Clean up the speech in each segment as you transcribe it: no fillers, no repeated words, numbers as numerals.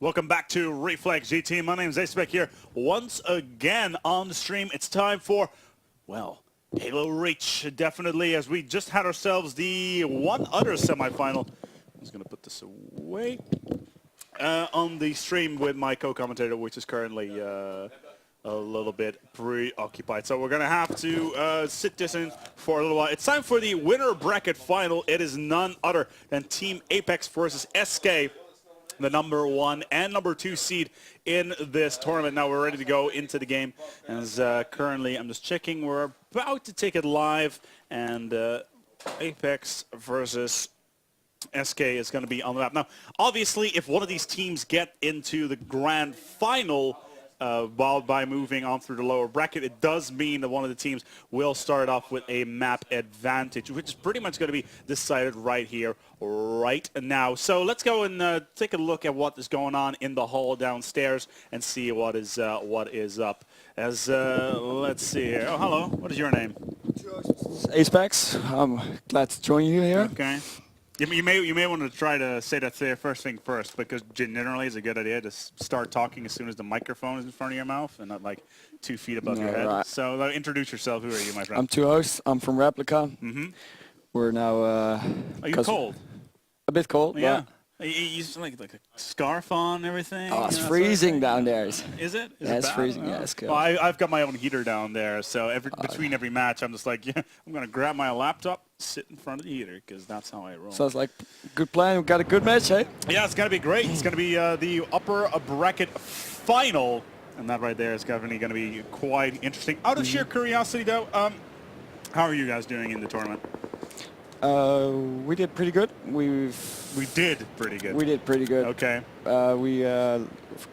Welcome back to ReflexGT. My name is apeX here once again on the stream. It's time for, well, Halo Reach. Definitely, as we just had ourselves the one other semifinal. I'm just going to put this away. On the stream with my co-commentator, which is currently a little bit preoccupied. So we're going to have to sit this in for a little while. It's time for the winner bracket final. It is none other than Team apeX versus SK, the number 1 and number 2 seed in this tournament. Now we're ready to go into the game. As currently, I'm just checking. We're about to take it live, and apeX versus SK is going to be on the map. Now, obviously, if one of these teams get into the grand final by moving on through the lower bracket, it does mean that one of the teams will start off with a map advantage, which is pretty much going to be decided right here, right now. So let's go and take a look at what is going on in the hall downstairs and see what is up. As let's see here. Oh, hello. What is your name? apeX. I'm glad to join you here. Okay. You may want to try to say that first thing first, because generally it's a good idea to start talking as soon as the microphone is in front of your mouth and not like 2 feet above your head. Right. So introduce yourself. Who are you, my friend? I'm two hosts. I'm from Replica. Mm-hmm. We're now. Are you cold? A bit cold. Yeah. You like a scarf on and everything? Oh, it's freezing down there. Is it? Yeah, it's freezing. Yeah, it's cold. Well, I've got my own heater down there, so between every match, I'm just like, yeah, I'm going to grab my laptop, sit in front of the heater, because that's how I roll. Sounds like good plan. We got a good match, eh? Yeah, it's going to be great. It's going to be the upper bracket final, and that right there is definitely going to be quite interesting. Out of sheer curiosity, though, how are you guys doing in the tournament? We did pretty good. We did pretty good. We did pretty good. Okay. We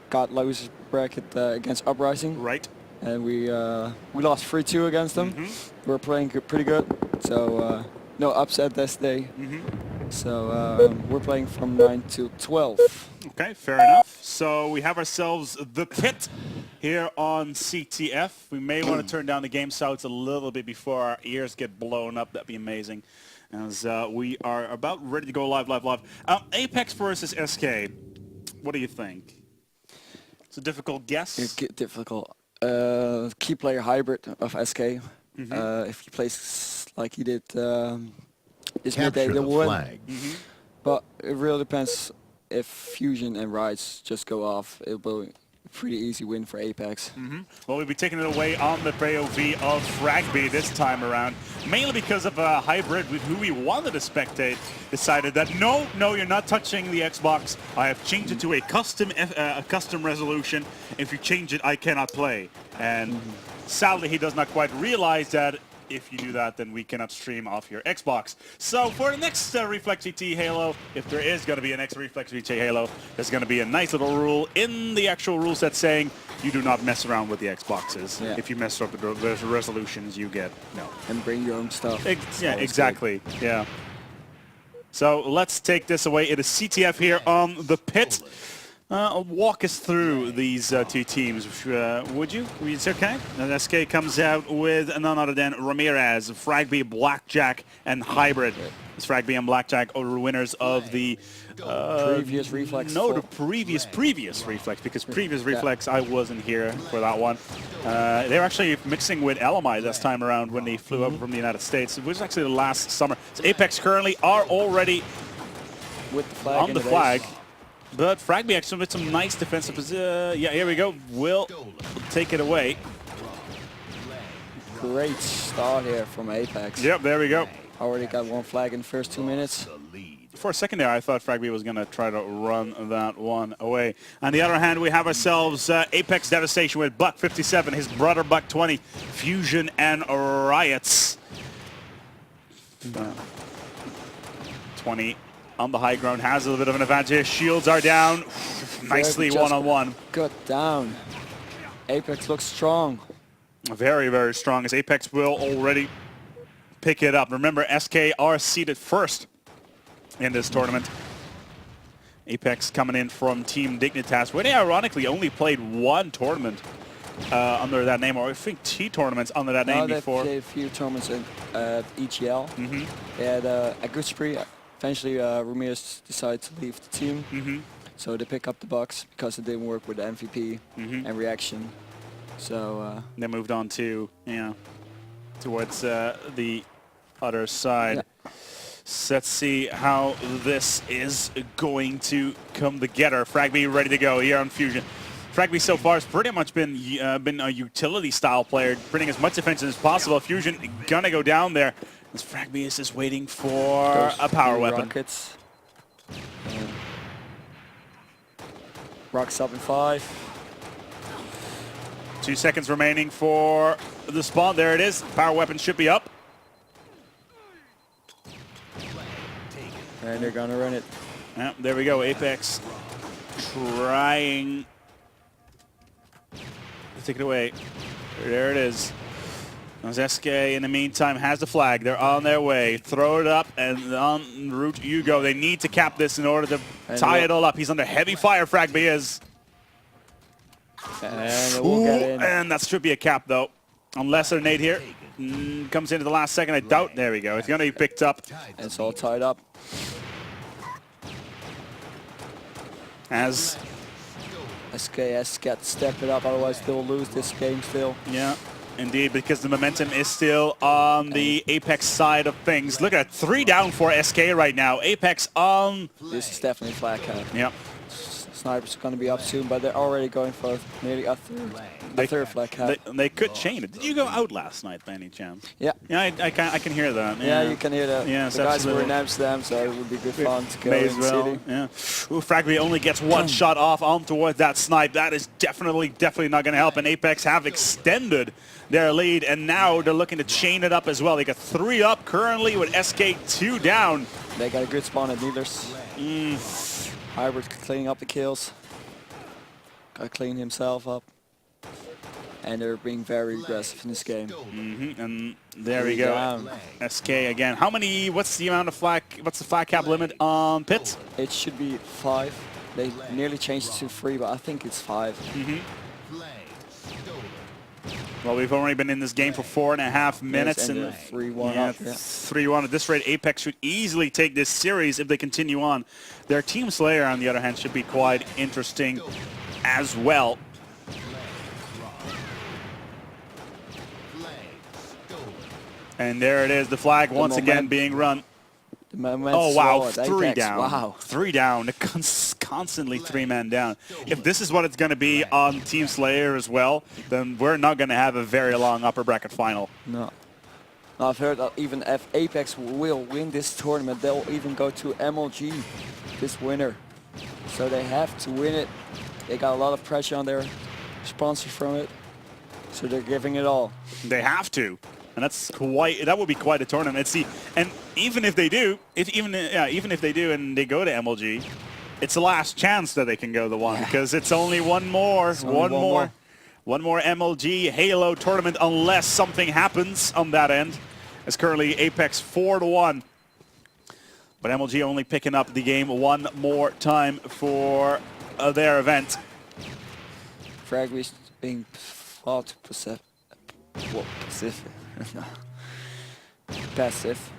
got losers bracket against Uprising. Right. And we lost 3-2 against them. Mm-hmm. We're playing pretty good. So no upset this day. Mm-hmm. So we're playing from 9 to 12. Okay, fair enough. So we have ourselves the pit here on CTF. We may want to turn down the game sounds a little bit before our ears get blown up. That'd be amazing. As we are about ready to go live. apeX versus SK. What do you think? It's a difficult guess. It's difficult. Key player hybrid of SK. Mm-hmm. If he plays like he did this midday, they will win. But it really depends. If Fusion and Rides just go off, it will be a pretty easy win for apeX. Well, we'll be taking it away on the POV of Fragby this time around, mainly because of a hybrid with who we wanted to spectate decided that no, you're not touching the Xbox. I have changed it to a custom resolution. If you change it, I cannot play. And sadly, he does not quite realize that if you do that, then we cannot stream off your Xbox. So for the next ReflexGT Halo, if there is going to be a next ReflexGT Halo, there's going to be a nice little rule in the actual rule set saying you do not mess around with the Xboxes. Yeah. If you mess up with the resolutions, you get no. And bring your own stuff. Yeah, exactly. Good. Yeah. So let's take this away. It is CTF here on the pit. Walk us through these two teams, would you? It's okay. And SK comes out with none other than Ramirez, Fragby, Blackjack, and Hybrid. It's Fragby and Blackjack are winners of the previous Reflex. No, the previous Reflex, because previous Reflex I wasn't here for that one. They were actually mixing with LMI this time around when they flew over from the United States. It was actually the last summer. So apeX currently are already with the flag on the flag. But Fragby actually with some nice defensive yeah, here we go. Will take it away. Great start here from apeX. Yep, there we go. Already got one flag in the first 2 minutes. For a second there, I thought Fragby was going to try to run that one away. On the other hand, we have ourselves apeX Devastation with Buck 57, his brother Buck 20, Fusion and Riots. 20 on the high ground, has a little bit of an advantage. Shields are down. Nicely one-on-one. Good down. apeX looks strong. Very, very strong, as apeX will already pick it up. Remember, SK are seeded first in this tournament. apeX coming in from Team Dignitas, where they ironically only played one tournament under that name, or I think 2 tournaments under that name before. They played a few tournaments in EGL. They had a good spree. Eventually, Ramirez decided to leave the team. So they pick up the box because it didn't work with the MVP and reaction. So they moved on to towards the other side. yeah. So let's see how this is going to come together. Fragby ready to go here on Fusion. Fragby so far has pretty much been a utility style player, bringing as much defense as possible. Fusion gonna go down there as Fragby is just waiting for a power weapon. Rockets. Rocks up in 5. 2 seconds remaining for the spawn. There it is. Power weapon should be up. And they're gonna run it. Yeah, there we go. apeX trying to take it away. There it is. As SK in the meantime has the flag. They're on their way. Throw it up and on route you go. They need to cap this in order to tie it all up. He's under heavy fire, Fragby is. And it will get in. And that should be a cap though. Unless a nade here comes into the last second. I doubt. There we go. It's going to be picked up. It's all tied up. As SKS got to step it up, otherwise they'll lose this game still. Yeah, indeed, because the momentum is still on the apeX side of things. Look at 3 down for SK right now. apeX on. This is definitely flat cap. Yep. Snipers are going to be up soon, but they're already going for nearly a third flat cap. They could chain it. Did you go out last night by any chance? Yeah. Yeah, I can hear that. Yeah, you can hear that. Yes, the guys absolutely. were in Amsterdam, so it would be good fun to go May in as the well. city. Yeah. Ooh, Fragby only gets 1 shot off on towards that snipe. That is definitely not going to help. And apeX have extended their lead, and now they're looking to chain it up as well. They got 3 up currently with SK 2 down. They got a good spawn at Needlers. Hybrid cleaning up the kills. Got to clean himself up. And they're being very aggressive in this game. And there we go. Down. SK again. How many, what's the amount of flag, what's the flag cap limit on pits? It should be 5. They nearly changed it to 3, but I think it's 5. Well, we've only been in this game for 4.5 minutes. And and 3-1 up. Yeah. 3-1. At this rate, apeX should easily take this series if they continue on. Their Team Slayer, on the other hand, should be quite interesting as well. And there it is, the flag once again being run. Oh wow, 3 down. Wow. 3 down, constantly 3 men down. If this is what it's going to be on Team Slayer as well, then we're not going to have a very long upper bracket final. No. I've heard that even if apeX will win this tournament, they'll even go to MLG, this winner. So they have to win it. They got a lot of pressure on their sponsor from it. So they're giving it all. They have to. And that would be quite a tournament. See, and even if they do, even if they do and they go to MLG, it's the last chance that they can go to 1 because it's only one more MLG Halo tournament unless something happens on that end. It's currently apeX 4-1. But MLG only picking up the game 1 more time for their event. Fragby's being far too passive.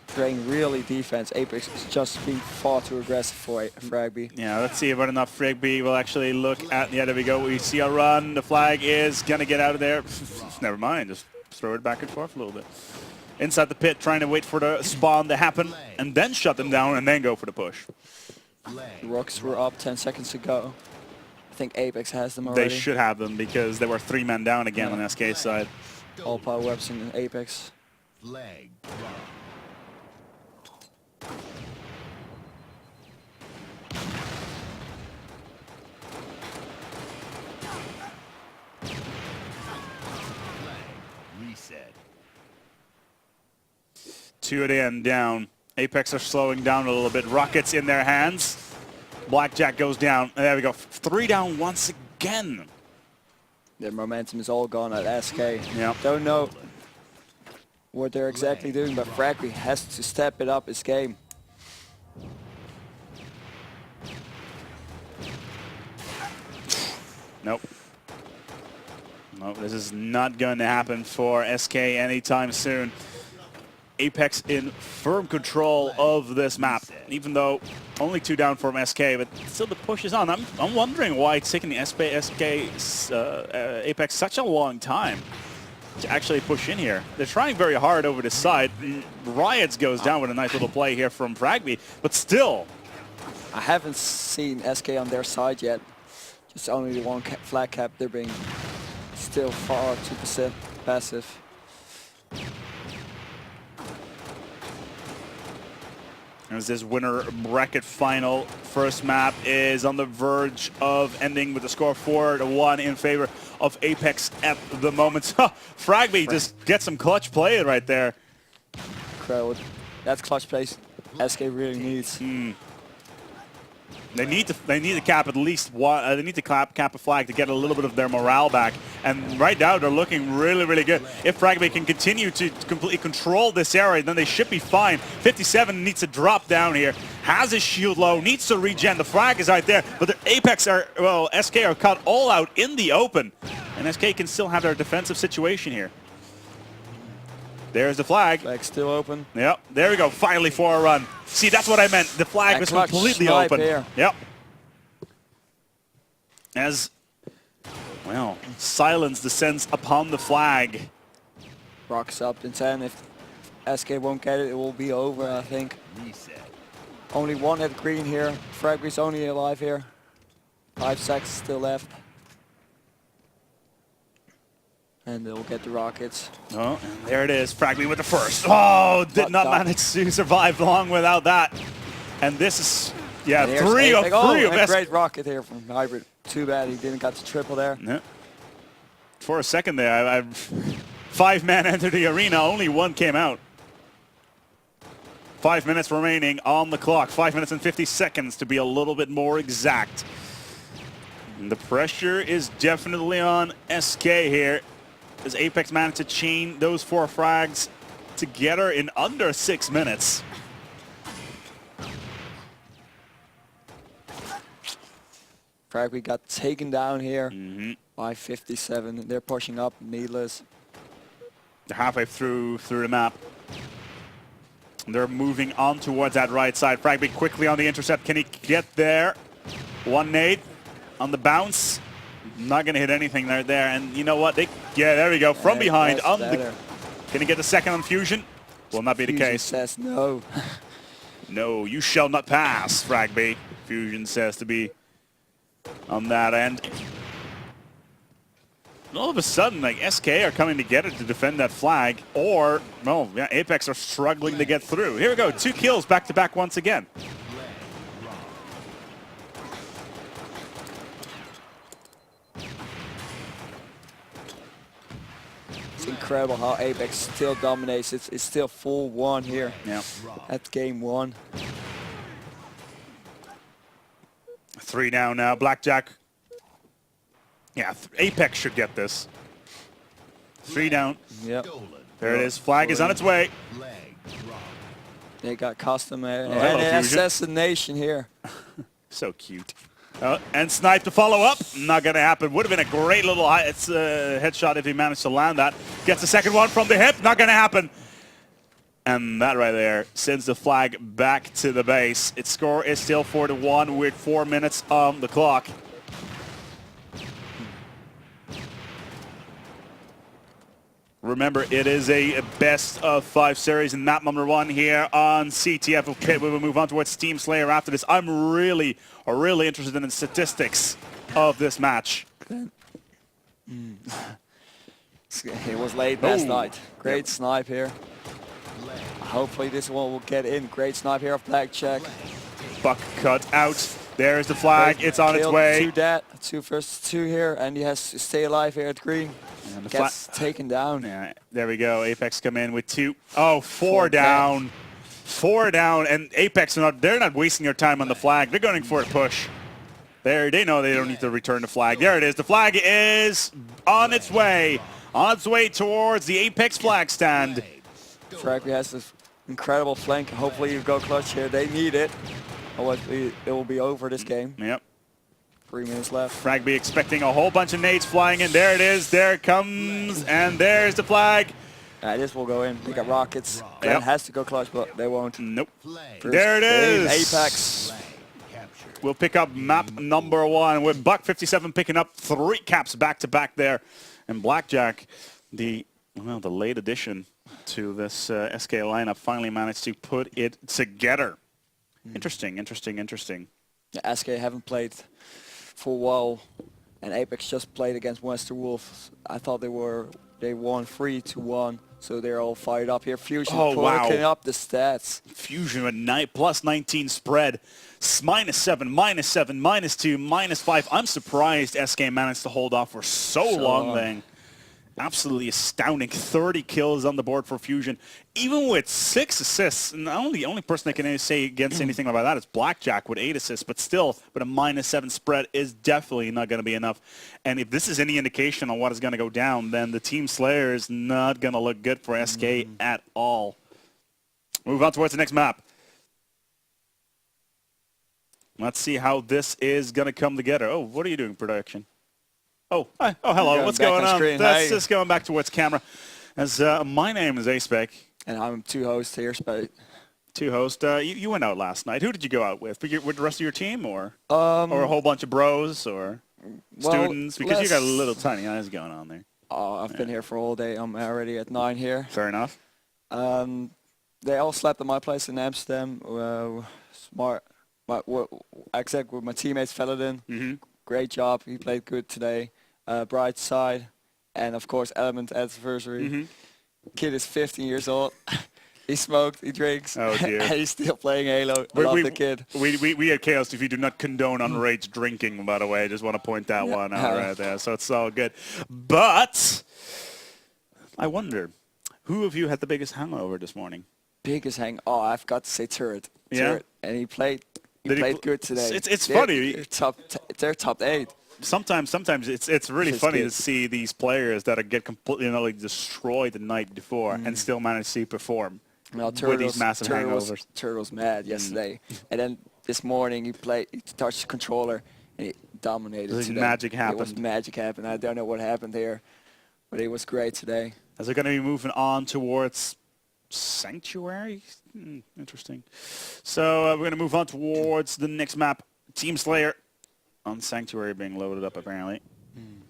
Playing really defense. apeX is just being far too aggressive for Fragby. Yeah, let's see whether or not Fragby will actually look at. Yeah, there we go. We see a run. The flag is gonna get out of there. Never mind. Just throw it back and forth a little bit. Inside the pit, trying to wait for the spawn to happen, and then shut them down, and then go for the push. The Rocks were up 10 seconds ago. I think apeX has them already. They should have them because they were 3 men down again on SK's side. All power weapons in apeX. Flag. Reset. 2 at the end down. apeX are slowing down a little bit. Rockets in their hands. Blackjack goes down. There we go. 3 down once again. Their momentum is all gone at SK. Yeah. Don't know what they're exactly doing, but Fragby has to step it up his game. Nope. Nope, this is not going to happen for SK anytime soon. apeX in firm control of this map, even though only 2 down from SK, but still the push is on. I'm wondering why it's taking the SK's apeX such a long time to actually push in here. They're trying very hard over this side. Riots goes down with a nice little play here from Fragby, but still. I haven't seen SK on their side yet. Just only the one flag cap. They're being still far too passive. As this winner bracket final, first map is on the verge of ending with the score 4-1 in favor of apeX at the moment. Fragby just gets some clutch play right there. Incredible. That's clutch plays SK really needs. They need to cap at least one. They need to cap a flag to get a little bit of their morale back. And right now they're looking really, really good. If Fragby can continue to completely control this area, then they should be fine. 57 needs to drop down here. Has his shield low. Needs to regen. The flag is right there. But the apeX are, well, SK are cut all out in the open. And SK can still have their defensive situation here. There's the flag. Flag still open. Yep, there we go. Finally for a run. See, that's what I meant. The flag was completely open. Here. Yep. As, well, silence descends upon the flag. Rocks up in 10. If SK won't get it, it will be over, I think. Reset. Only one at green here. Fragby's only alive here. 5 seconds still left. And they'll get the rockets. Oh, and there it is. Fragby with the first. Oh, did not manage to survive long without that. And this is, yeah, three of a great rocket here from Hybrid. Too bad he didn't get the triple there. Yeah. For a second there, 5 men entered the arena. Only 1 came out. 5 minutes remaining on the clock. 5 minutes and 50 seconds to be a little bit more exact. And the pressure is definitely on SK here, as apeX managed to chain those 4 frags together in under 6 minutes. Fragby got taken down here by 57. They're pushing up, needless. They're halfway through the map. They're moving on towards that right side. Fragby quickly on the intercept. Can he get there? 1 nade on the bounce. Not going to hit anything right there. And you know what? Yeah, there we go. From behind on the. Can he get the second on Fusion? Will not be the case. Says no. No, you shall not pass, Fragby. Fusion says to be on that end. And all of a sudden, like, SK are coming together to defend that flag, or, well, yeah, apeX are struggling to get through. Here we go, 2 kills back-to-back once again. It's incredible how apeX still dominates. It's still full 1 here. Yeah. At game 1. 3 down now. Blackjack. Yeah, apeX should get this. 3 down. Yep. There it is. Flag is on its way. They got custom and assassination here. So cute. And snipe to follow up. Not going to happen. Would have been a great little headshot if he managed to land that. Gets the second one from the hip. Not going to happen. And that right there sends the flag back to the base. Its score is still 4-1 with 4 minutes on the clock. Remember, it is a best of 5 series in map number 1 here on CTF. We will move on towards Steam Slayer after this. I'm really interested in the statistics of this match. It was late last night. Great snipe here. Hopefully this one will get in. Great snipe here of Blackjack. Buck cut out. There's the flag. It's on its way. 2 versus 2 here, and he has to stay alive here at green. And the gets taken down. Yeah, there we go. apeX come in with 2. Oh, 4 down. 4 down, and apeX they're not wasting their time on the flag. They're going for a push. They know they don't need to return the flag. There it is. The flag is on its way. On its way towards the apeX flag stand. Fragby has this incredible flank. Hopefully you go clutch here. They need it. Otherwise it will be over this game. Yep. 3 minutes left. Fragby expecting a whole bunch of nades flying in. There it is. There it comes. And there's the flag. This will go in. They got rockets. Glenn has to go clutch, but they won't. Nope. Flag. There it is. Apex. Flag captured. We'll pick up map number 1 with Buck57 picking up 3 caps back-to-back there. And Blackjack, the late addition to this SK lineup, finally managed to put it together. Interesting. Yeah, SK haven't played for a while, and Apex just played against Western Wolves. I thought they won 3-1, so they're all fired up here. Fusion picking up the stats. Fusion with plus 19 spread, -7, -7, -2, -5. I'm surprised SK managed to hold off for so long then. Absolutely astounding. 30 kills on the board for Fusion, even with 6 assists. And the only person that can say against anything about that is Blackjack with 8 assists, but still, with a -7 spread is definitely not going to be enough. And if this is any indication on what is going to go down, then the Team Slayer is not going to look good for SK at all. Move on towards the next map. Let's see how this is going to come together. Oh, what are you doing, production? Oh, hi. Oh, hello. What's going on? That's just going back towards camera. As my name is aspec. And I'm 2 hosts here, Spade. 2 hosts. You went out last night. Who did you go out with? With the rest of your team, or a whole bunch of bros, or students? Because you got little tiny eyes going on there. I've been here for all day. I'm already at 9 here. Fair enough. They all slept at my place in Amsterdam. Except with my teammates, Felladin. Great job. He played good today. Bright Side, and of course Element Adversary. Kid is 15 years old. He smoked, he drinks, oh, dear. And he's still playing Halo. I love the kid. We at Chaos TV do not condone underage drinking, by the way. I just want to point that one out right there. So it's all good. But I wonder, who of you had the biggest hangover this morning? Biggest hang? Oh, I've got to say Turret. Yeah? Turret. And he played good today. It's funny. They're top 8. Sometimes it's really funny to see these players that get completely destroyed the night before and still manage to perform with these massive hangovers. Turtle's mad yesterday, and then this morning he touched the controller and he dominated. Magic happened. It was magic happened. I don't know what happened here, but it was great today. As they're going to be moving on towards Sanctuary. Interesting. So we're going to move on towards the next map, Team Slayer. On Sanctuary being loaded up apparently. And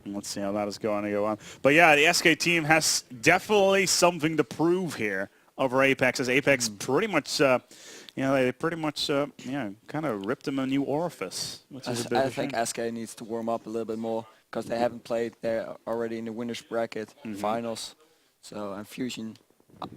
let's see how that is going to go on. But yeah, the SK team has definitely something to prove here over apeX, as apeX pretty much, they pretty much, kind of ripped them a new orifice. Which is a bit I think SK needs to warm up a little bit more because they haven't played. They're already in the winners bracket finals. So, and Fusion,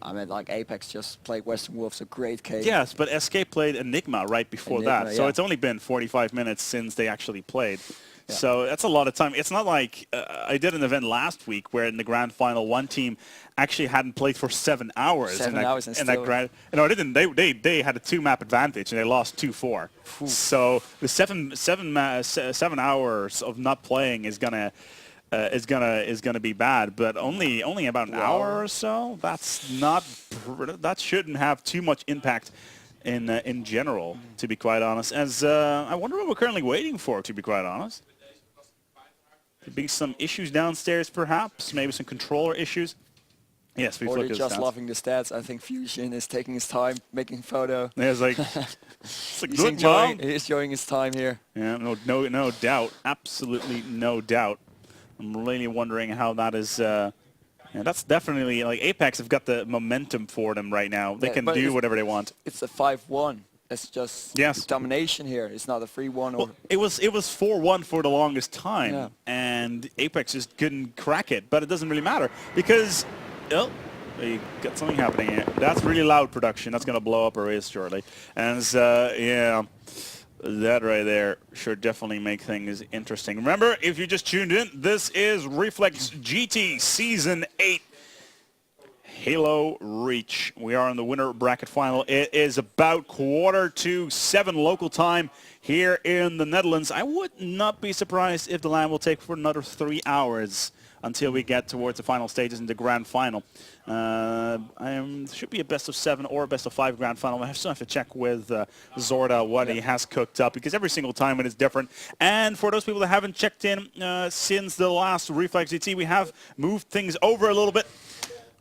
I mean, like apeX just played Western Wolves, a great case. Yes, but SK played Enigma right before that. So it's only been 45 minutes since they actually played. Yeah. So that's a lot of time. It's not like I did an event last week where in the grand final one team actually hadn't played for 7 hours. 7 hours and still... No, they didn't. They had a 2-map advantage and they lost 2-4. So the 7 hours of not playing is gonna be bad, but only about an hour or so. That shouldn't have too much impact in general, to be quite honest. As I wonder what we're currently waiting for, to be quite honest. Could be some issues downstairs, perhaps. Maybe some controller issues. Yes, we've looked at the stats. Or just loving the stats. I think Fusion is taking his time, making a photo. Yeah, it's like, it's a good job. He's showing his time here. Yeah, no doubt. Absolutely no doubt. I'm really wondering how that is. That's definitely, like, apeX have got the momentum for them right now. They can do whatever they want. It's a 5-1. It's just domination here. It's not a 3-1. Well, it was 4-1 for the longest time, and apeX just couldn't crack it. But it doesn't really matter because, you got something happening here. That's really loud production. That's going to blow up our ears shortly. And that right there should definitely make things interesting. Remember, if you just tuned in, this is ReflexGT Season 8 Halo Reach. We are in the winner bracket final. It is about 6:45 local time here in the Netherlands. I would not be surprised if the line will take for another 3 hours until we get towards the final stages in the grand final. Should be a best of 7 or a best of 5 grand final. I still have to check with Zorda what he has cooked up, because every single time it is different. And for those people that haven't checked in since the last ReflexGT, we have moved things over a little bit.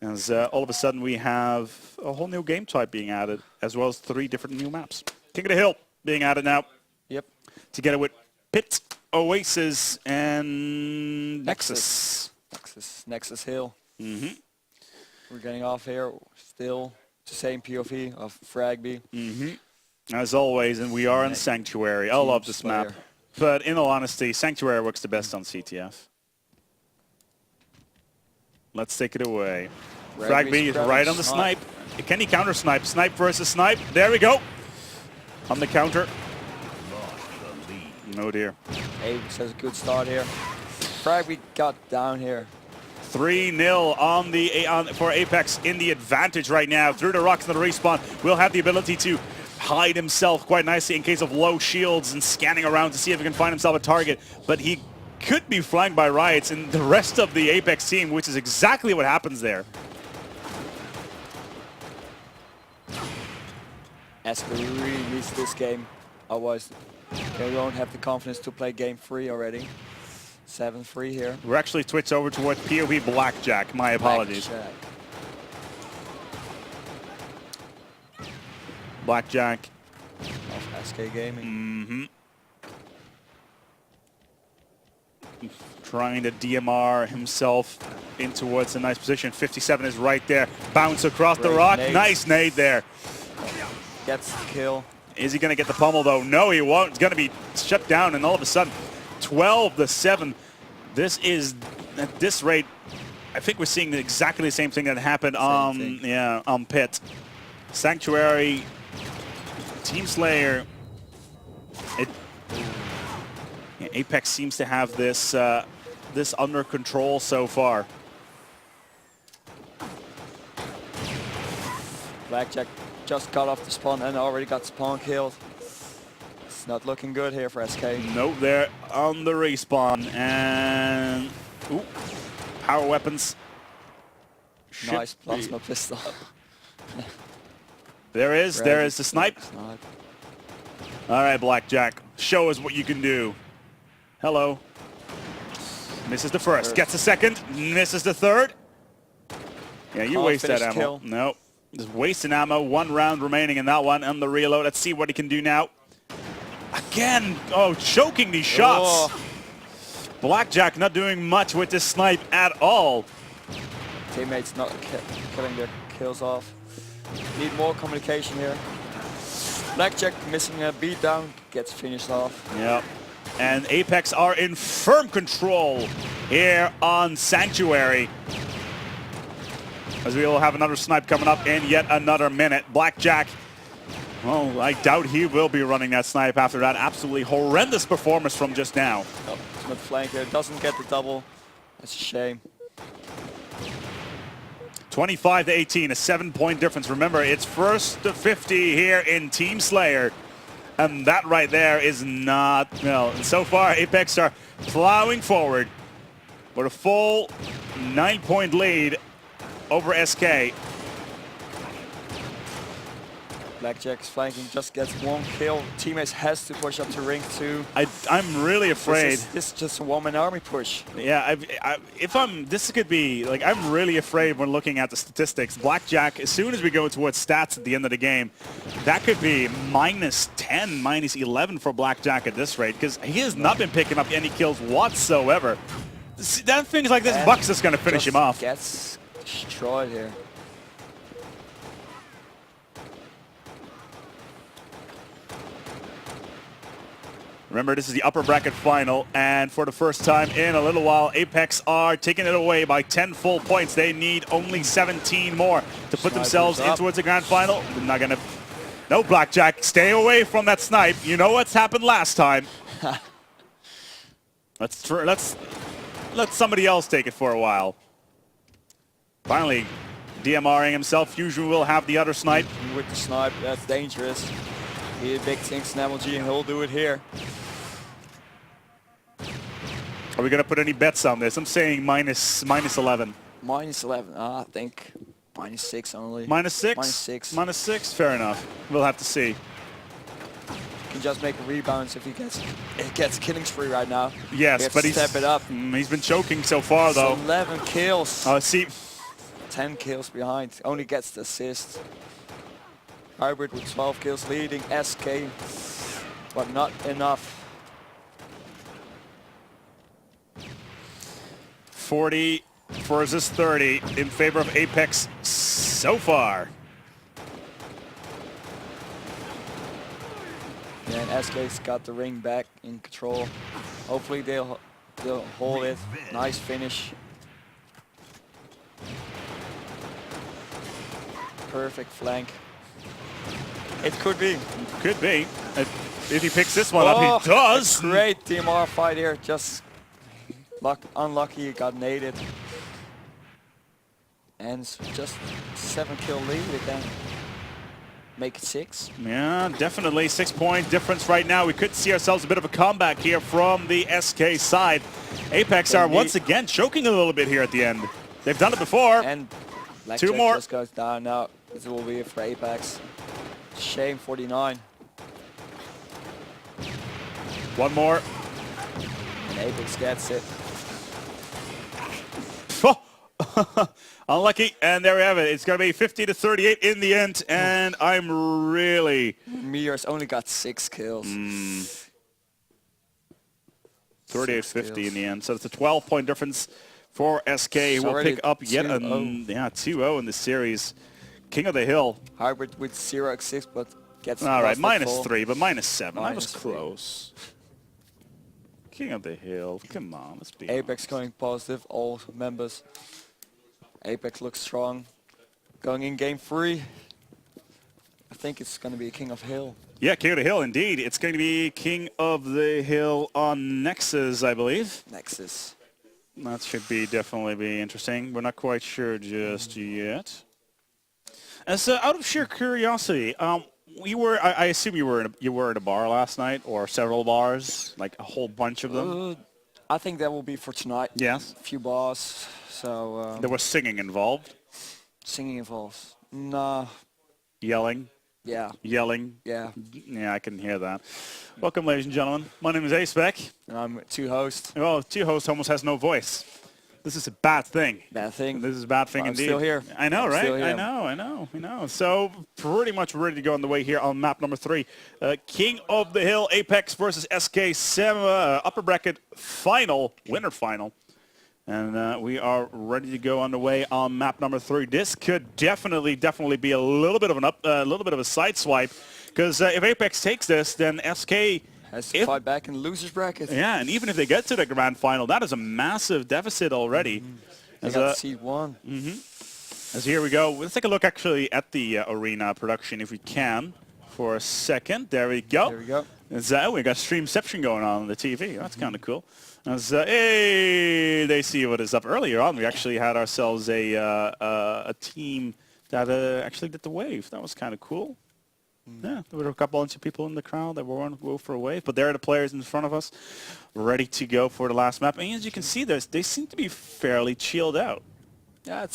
As all of a sudden we have a whole new game type being added, as well as 3 different new maps. King of the Hill being added now. Yep. Together with Pit, Oasis, and Nexus. Nexus Hill. Mm-hmm. We're getting off here. Still the same POV of Fragby. Mm-hmm. As always, and we are in Sanctuary. I love this map. But in all honesty, Sanctuary works the best on CTF. Let's take it away. Fragby is right on the snipe. Can he counter snipe? Snipe versus snipe. There we go. On the counter. Oh dear. apeX has a good start here. Fragby got down here. 3-0 on the for apeX in the advantage right now. Through the rocks and the respawn, will have the ability to hide himself quite nicely in case of low shields and scanning around to see if he can find himself a target. But he could be flanked by Riots and the rest of the apeX team, which is exactly what happens there. SK really needs this game, otherwise they don't have the confidence to play game 3 already. 7-3 here. We're actually switched over to what POV Blackjack. My apologies. Blackjack. Of SK Gaming. Mm-hmm. Trying to DMR himself in towards a nice position. 57 is right there. Bounce across the rock. Nade. Nice nade there. Gets the kill. Is he going to get the pummel though? No, he won't. It's going to be shut down, and all of a sudden 12-7. This is, at this rate, I think we're seeing exactly the same thing that happened on Pit. Sanctuary, Team Slayer. apeX seems to have this this under control so far. Blackjack just got off the spawn and already got spawn killed. It's not looking good here for SK. Nope, they're on the respawn, and ooh, power weapons. Nice plasma pistol. There is the snipe. All right, Blackjack, show us what you can do. Hello. Misses the first, gets the second, misses the third. Yeah, you waste that ammo. Kill. Nope, just wasting ammo. 1 round remaining in that one, and the reload. Let's see what he can do now. Again, oh, choking these shots. Oh. Blackjack not doing much with this snipe at all. Teammates not killing their kills off. Need more communication here. Blackjack missing a beatdown, gets finished off. Yep. And apeX are in firm control here on Sanctuary. As we will have another snipe coming up in yet another minute. Blackjack, well, I doubt he will be running that snipe after that absolutely horrendous performance from just now. Oh, Smith flanker doesn't get the double. That's a shame. 25-18, a 7-point difference. Remember, it's first to 50 here in Team Slayer. And that right there is not, well, so far apeX are plowing forward with a full 9-point lead over SK. Blackjack's flanking, just gets 1 kill. Teammates has to push up to ring 2. I'm really afraid. This is just a 1-man army push. Yeah, this could be, like, I'm really afraid when looking at the statistics. Blackjack, as soon as we go towards stats at the end of the game, that could be -10, -11 for Blackjack at this rate, because he has not been picking up any kills whatsoever. That things like this, Bucks is going to finish him off. Gets destroyed here. Remember, this is the upper bracket final, and for the first time in a little while, apeX are taking it away by 10 full points. They need only 17 more to put themselves in towards the grand final. They're not gonna. No, Blackjack, stay away from that snipe. You know what's happened last time. Let's let somebody else take it for a while. Finally, DMRing himself. Fusion will have the other snipe. With the snipe, that's dangerous. He big things in MLG, and he'll do it here. Are we going to put any bets on this? I'm saying minus 11. -11. I think -6 only. -6? -6. -6? Fair enough. We'll have to see. He can just make rebounds if he gets killing spree right now. Yes, but he's step it up. He's been choking so far, though. 11 kills. See, 10 kills behind. Only gets the assist. Hybrid with 12 kills leading. SK, but not enough. 40 versus 30 in favor of apeX so far. Yeah, and SK's got the ring back in control. Hopefully they'll hold it. Nice finish. Perfect flank. It could be. Could be. If he picks this one up, he does. Great TMR fight here. Just unlucky he got naded. And just 7 kill lead again. Make it 6. Yeah, definitely 6-point difference right now. We could see ourselves a bit of a comeback here from the SK side. apeX are once again choking a little bit here at the end. They've done it before. And 2 more. Just goes down now. This will be it for apeX. Shame 49. 1 more. And apeX gets it. Unlucky, and there we have it. It's going to be 50-38 in the end, and I'm really... Meteor's only got 6 kills. 38-50 in the end, so it's a 12-point difference for SK, who will pick up yet 2-0 in the series. King of the Hill. Hybrid with 0 assists, but gets... All right, -3, but -7. That was -3. close. King of the Hill, come on, let's be apeX honest. going positive, all members. apeX looks strong. Going in game 3. I think it's going to be King of Hill. Yeah, King of the Hill, indeed. It's going to be King of the Hill on Nexus, I believe. Nexus. That should definitely be interesting. We're not quite sure just yet. As out of sheer curiosity, I assume you were at a bar last night, or several bars, like a whole bunch of them. I think that will be for tonight. Yes. A few bars. So there was singing involved. Singing involves. Nah. Yelling. Yeah. Yelling. Yeah. Yeah, I can hear that. Welcome, ladies and gentlemen. My name is apeX. And I'm 2 hosts. Well, 2 hosts almost has no voice. This is a bad thing. Bad thing. This is a bad thing I'm indeed. still here. I know, I'm right? still here. I know. So pretty much ready to go on the way here on map number 3. King of the Hill, apeX versus SK, upper bracket final, winner final. And we are ready to go on the way on map number 3. This could definitely be a little bit of a side swipe, because if apeX takes this, then SK has to fight back in the loser's bracket. Yeah, and even if they get to the grand final, that is a massive deficit already. They got seed 1. As here we go. Let's take a look actually at the arena production if we can for a second. There we go. There we go. We got streamception going on the TV. That's kind of cool. Hey, they see what is up. Earlier on, we actually had ourselves a team that actually did the wave. That was kind of cool. Yeah, there were a bunch of people in the crowd that were on to go for a wave, but there are the players in front of us, ready to go for the last map. And as you can see, they seem to be fairly chilled out. Yeah,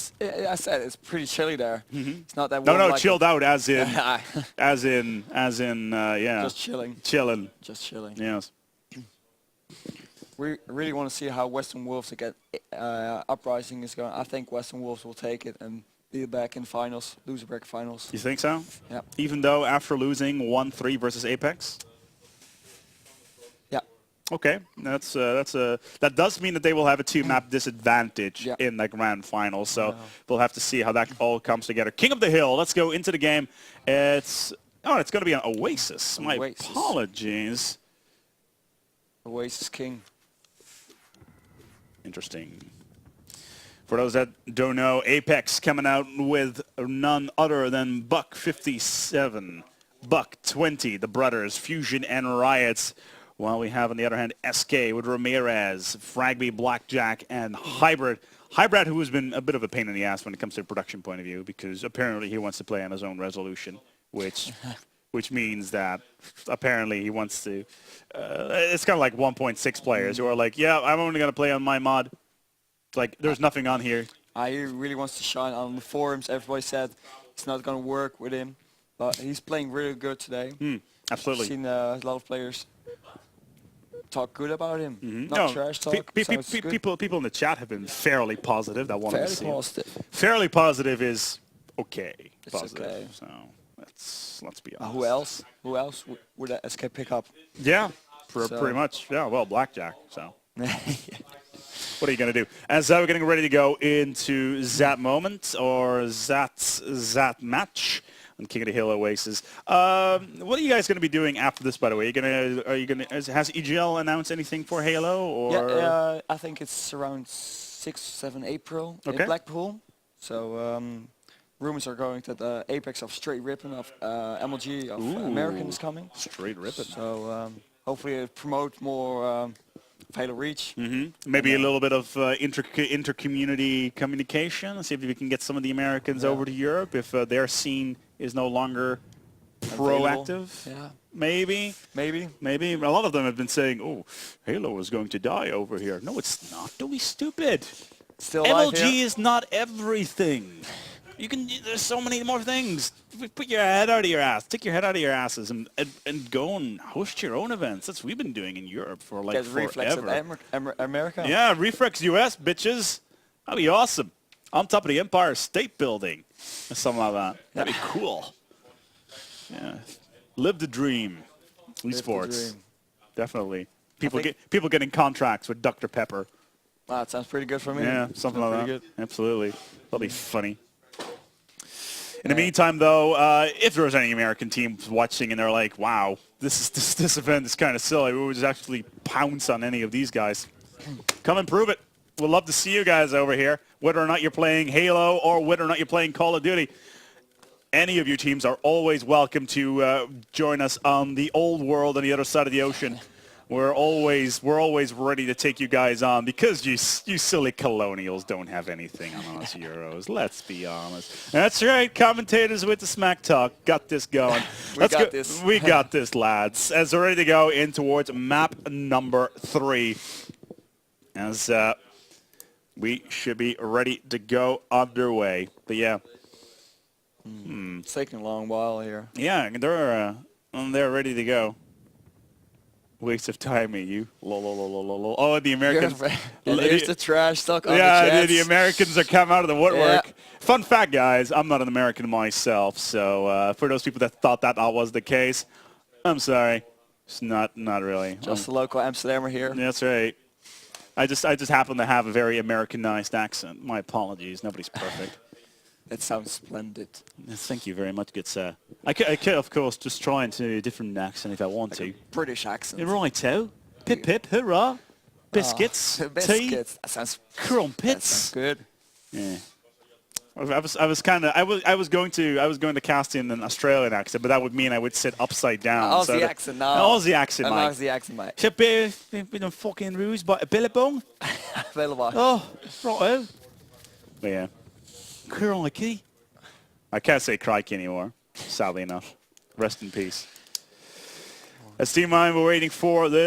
I said it's pretty chilly there. It's not that warm. No, like chilled out as in, yeah. Just chilling. Chilling. Just chilling. Yes. We really want to see how Western Wolves Uprising is going. I think Western Wolves will take it and be back in finals, loser bracket finals. You think so? Yeah. Even though after losing 1-3 versus apeX? Yeah. Okay, that does mean that they will have a 2-map disadvantage in the grand final. So we'll have to see how that all comes together. King of the Hill. Let's go into the game. It's going to be an Oasis. My apologies. Oasis King. Interesting. For those that don't know, apeX coming out with none other than Buck 57, Buck 20, the brothers, Fusion and Riots. While we have, on the other hand, SK with Ramirez, Fragby, Blackjack, and Hybrid. Hybrid, who has been a bit of a pain in the ass when it comes to the production point of view, because apparently he wants to play on his own resolution, which means that apparently he wants to... it's kind of like 1.6 players who are like, yeah, I'm only going to play on my mod. Like, there's nothing on here. He really wants to shine on the forums. Everybody said it's not going to work with him, but he's playing really good today. Absolutely. I've seen a lot of players talk good about him. Mm-hmm. Not trash talk. Sounds good. People in the chat have been fairly positive. That wanted to Fairly see him. positive. Fairly positive is okay. It's Positive. okay. So let's be honest. Who else? Who else would that SK pick up? Yeah, So- pretty much. Yeah, well, blackjack. So what are you gonna do? As we're getting ready to go into that moment or that match on King of the Hill Oasis. What are you guys gonna be doing after this? By the way, are you gonna? Has EGL announced anything for Halo? Or Yeah, I think it's around 6, 7 April Okay. in Blackpool. So rumors are going that the apeX of Straight Rippin' of MLG of American is coming. Straight ripping. So hopefully it promote more Halo Reach. Maybe a little bit of inter-community communication. See if we can get some of the Americans over to Europe if their scene is no longer proactive. Yeah. Maybe. A lot of them have been saying, "Oh, Halo is going to die over here." No, it's not. Don't be stupid. Still alive MLG here? is not everything. You can. There's so many more things. Put your head out of your ass. Take your head out of your asses and go and host your own events. That's what we've been doing in Europe for like Get Reflex forever. at America. Yeah, Reflex US, bitches. That'd be awesome. On top of the Empire State Building. Or something like that. That'd be cool. Yeah. Live the dream. Esports. dream. Definitely. think- People getting contracts with Dr. Pepper. Ah, that sounds pretty good for me. Yeah, something Sounds like that. pretty good. Absolutely. That'll be funny. In the meantime, though, if there's any American teams watching and they're like, "Wow, this event is kind of silly," we would just actually pounce on any of these guys. Come and prove it. We'd love to see you guys over here, whether or not you're playing Halo or whether or not you're playing Call of Duty. Any of your teams are always welcome to join us on the old world on the other side of the ocean. We're always ready to take you guys on because you silly colonials don't have anything on us Euros. Let's be honest. That's right. Commentators with the smack talk got this going. We got this, lads. As we're ready to go in towards map number 3. As we should be ready to go underway. But yeah. It's taking a long while here. Yeah, they're ready to go. Waste of time, you. Lol. Oh, the Americans. And here's the trash talk on yeah, the chats. the Americans are coming out of the woodwork. Yeah. Fun fact, guys, I'm not an American myself, so for those people that thought that was the case, I'm sorry. It's not really. Just a local Amsterdammer here. That's right. I just happen to have a very Americanized accent. My apologies. Nobody's perfect. That sounds splendid. Yes, thank you very much, good sir. I could, of course, just try into a different accent if I want to. British accent. Righto. Pip pip, hurrah. Biscuits, tea, Biscuits. That sounds crumpets. good. Yeah. I was going to cast in an Australian accent, but that would mean I would sit upside down. Aussie accent now. Aussie accent, mate. Aussie accent, mate. Should be a fucking ruse by a billabong. Available. Oh, righto. But yeah. Crikey. I can't say crikey anymore, sadly enough. Rest in peace. As Team Mind, we're waiting for this.